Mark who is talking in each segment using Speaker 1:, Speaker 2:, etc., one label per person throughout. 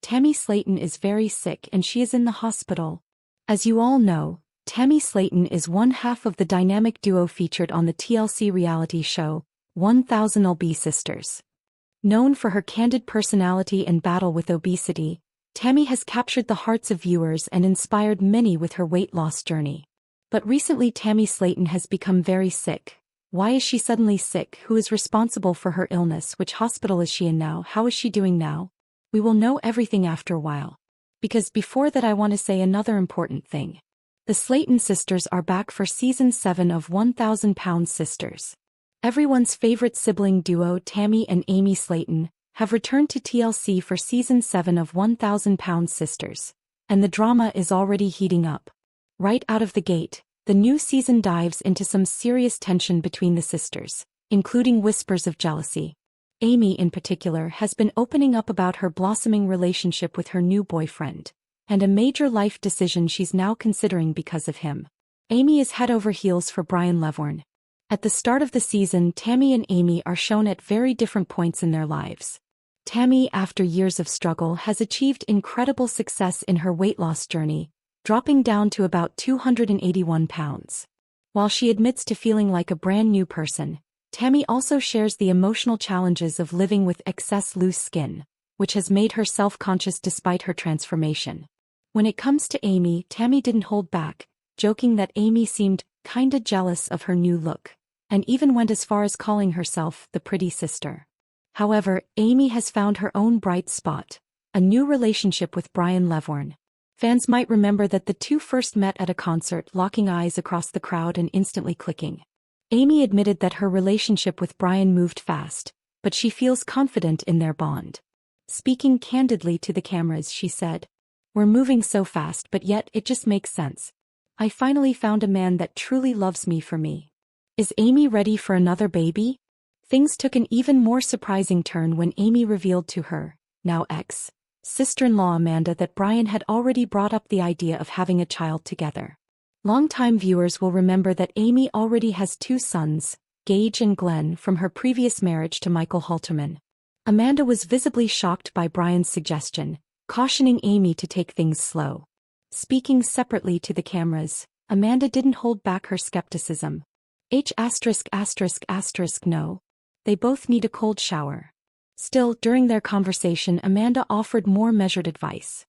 Speaker 1: Tammy Slaton is very sick and she is in the hospital. As you all know, Tammy Slaton is one half of the dynamic duo featured on the TLC reality show, 1000 Lb Sisters. Known for her candid personality and battle with obesity, Tammy has captured the hearts of viewers and inspired many with her weight loss journey. But recently Tammy Slaton has become very sick. Why is she suddenly sick? Who is responsible for her illness? Which hospital is she in now? How is she doing now? We will know everything after a while. Because before that I want to say another important thing. The Slaton sisters are back for season 7 of 1000 Pound Sisters. Everyone's favorite sibling duo Tammy and Amy Slaton have returned to TLC for season 7 of 1000 Pound Sisters. And the drama is already heating up. Right out of the gate, the new season dives into some serious tension between the sisters, including whispers of jealousy. Amy in particular has been opening up about her blossoming relationship with her new boyfriend, and a major life decision she's now considering because of him. Amy is head over heels for Brian Levorn. At the start of the season, Tammy and Amy are shown at very different points in their lives. Tammy, after years of struggle, has achieved incredible success in her weight loss journey, dropping down to about 281 pounds. While she admits to feeling like a brand new person, Tammy also shares the emotional challenges of living with excess loose skin, which has made her self-conscious despite her transformation. When it comes to Amy, Tammy didn't hold back, joking that Amy seemed kinda jealous of her new look, and even went as far as calling herself the pretty sister. However, Amy has found her own bright spot, a new relationship with Brian Levorn. Fans might remember that the two first met at a concert, locking eyes across the crowd and instantly clicking. Amy admitted that her relationship with Brian moved fast, but she feels confident in their bond. Speaking candidly to the cameras, she said, "We're moving so fast, but yet it just makes sense. I finally found a man that truly loves me for me." Is Amy ready for another baby? Things took an even more surprising turn when Amy revealed to her, now ex-sister-in-law Amanda, that Brian had already brought up the idea of having a child together. Longtime viewers will remember that Amy already has 2 sons, Gage and Glenn, from her previous marriage to Michael Halterman. Amanda was visibly shocked by Brian's suggestion, cautioning Amy to take things slow. Speaking separately to the cameras, Amanda didn't hold back her skepticism. No. They both need a cold shower. Still, during their conversation, Amanda offered more measured advice.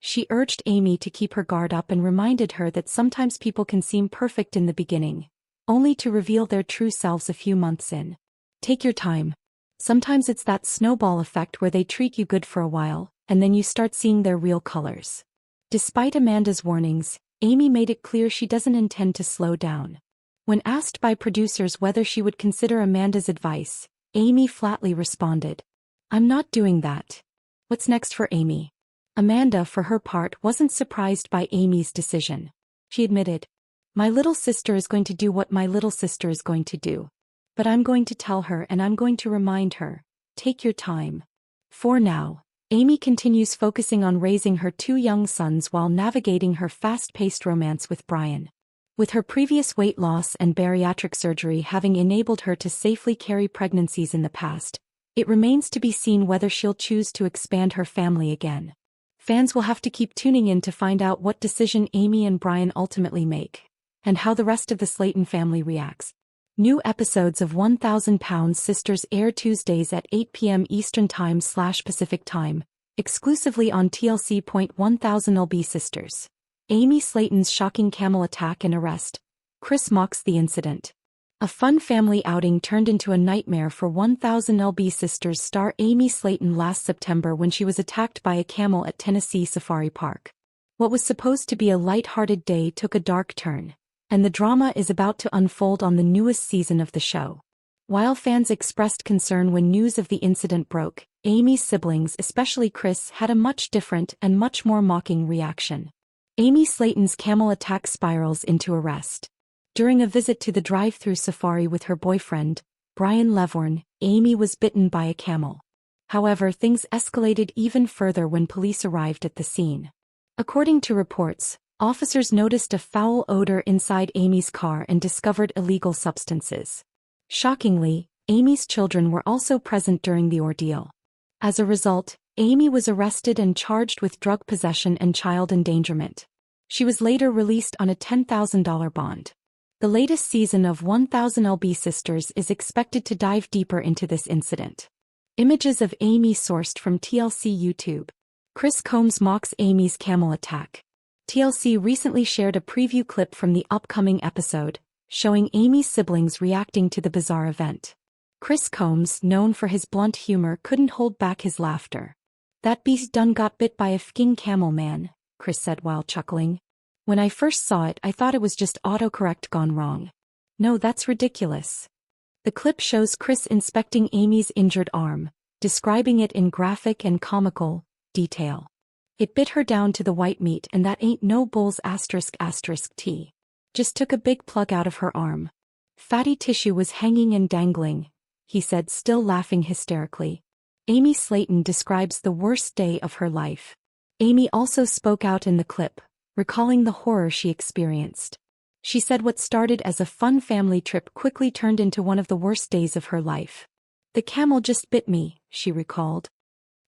Speaker 1: She urged Amy to keep her guard up and reminded her that sometimes people can seem perfect in the beginning, only to reveal their true selves a few months in. Take your time. Sometimes it's that snowball effect where they treat you good for a while, and then you start seeing their real colors. Despite Amanda's warnings, Amy made it clear she doesn't intend to slow down. When asked by producers whether she would consider Amanda's advice, Amy flatly responded, "I'm not doing that." What's next for Amy? Amanda, for her part, wasn't surprised by Amy's decision. She admitted, "My little sister is going to do what my little sister is going to do. But I'm going to tell her and I'm going to remind her, take your time." For now, Amy continues focusing on raising her 2 young sons while navigating her fast-paced romance with Brian. With her previous weight loss and bariatric surgery having enabled her to safely carry pregnancies in the past, it remains to be seen whether she'll choose to expand her family again. Fans will have to keep tuning in to find out what decision Amy and Brian ultimately make, and how the rest of the Slaton family reacts. New episodes of 1000 Pound Sisters air Tuesdays at 8 p.m. Eastern Time/Pacific Time, exclusively on TLC. 1000 Lb Sisters. Amy Slaton's shocking camel attack and arrest. Chris mocks the incident. A fun family outing turned into a nightmare for 1000 Lb Sisters star Amy Slaton last September when she was attacked by a camel at Tennessee Safari Park. What was supposed to be a light-hearted day took a dark turn, and the drama is about to unfold on the newest season of the show. While fans expressed concern when news of the incident broke, Amy's siblings, especially Chris, had a much different and much more mocking reaction. Amy Slaton's camel attack spirals into arrest. During a visit to the drive-thru safari with her boyfriend, Brian Levorn, Amy was bitten by a camel. However, things escalated even further when police arrived at the scene. According to reports, officers noticed a foul odor inside Amy's car and discovered illegal substances. Shockingly, Amy's children were also present during the ordeal. As a result, Amy was arrested and charged with drug possession and child endangerment. She was later released on a $10,000 bond. The latest season of 1000 LB Sisters is expected to dive deeper into this incident. Images of Amy sourced from TLC YouTube. Chris Combs mocks Amy's camel attack. TLC recently shared a preview clip from the upcoming episode, showing Amy's siblings reacting to the bizarre event. Chris Combs, known for his blunt humor, couldn't hold back his laughter. "That beast done got bit by a fking camel, man," Chris said while chuckling. "When I first saw it, I thought it was just autocorrect gone wrong. No, that's ridiculous." The clip shows Chris inspecting Amy's injured arm, describing it in graphic and comical detail. "It bit her down to the white meat and that ain't no bulls ****. Just took a big plug out of her arm. Fatty tissue was hanging and dangling," he said, still laughing hysterically. Amy Slaton describes the worst day of her life. Amy also spoke out in the clip, recalling the horror she experienced. She said what started as a fun family trip quickly turned into one of the worst days of her life. "The camel just bit me," she recalled.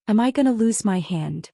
Speaker 1: "Am I gonna lose my hand?"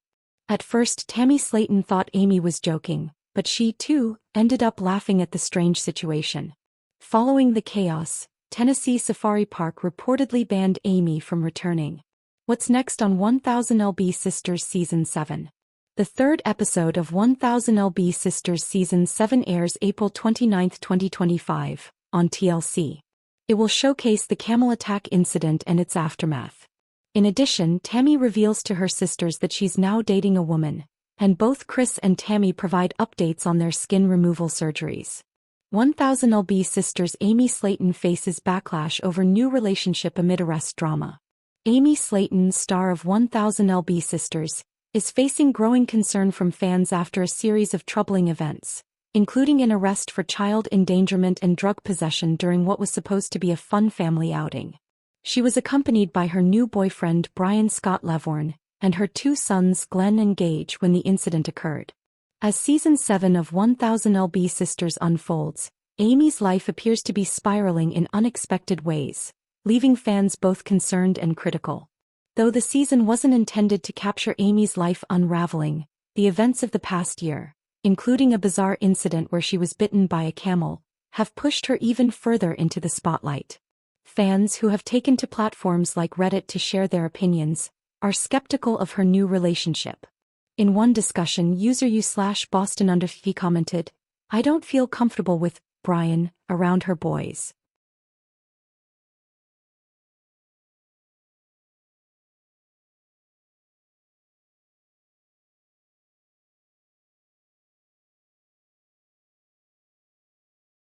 Speaker 1: At first, Tammy Slaton thought Amy was joking, but she, too, ended up laughing at the strange situation. Following the chaos, Tennessee Safari Park reportedly banned Amy from returning. What's next on 1000 LB Sisters Season 7? The third episode of 1000 LB Sisters Season 7 airs April 29, 2025, on TLC. It will showcase the camel attack incident and its aftermath. In addition, Tammy reveals to her sisters that she's now dating a woman, and both Chris and Tammy provide updates on their skin removal surgeries. 1000 LB Sisters Amy Slaton faces backlash over new relationship amid arrest drama. Amy Slaton, star of 1000 LB Sisters, is facing growing concern from fans after a series of troubling events, including an arrest for child endangerment and drug possession during what was supposed to be a fun family outing. She was accompanied by her new boyfriend Brian Scott Levorn, and her two sons Glenn and Gage when the incident occurred. As Season 7 of 1000 LB Sisters unfolds, Amy's life appears to be spiraling in unexpected ways, leaving fans both concerned and critical. Though the season wasn't intended to capture Amy's life unraveling, the events of the past year, including a bizarre incident where she was bitten by a camel, have pushed her even further into the spotlight. Fans who have taken to platforms like Reddit to share their opinions are skeptical of her new relationship. In one discussion, user u/Boston_f commented, "I don't feel comfortable with Brian around her boys.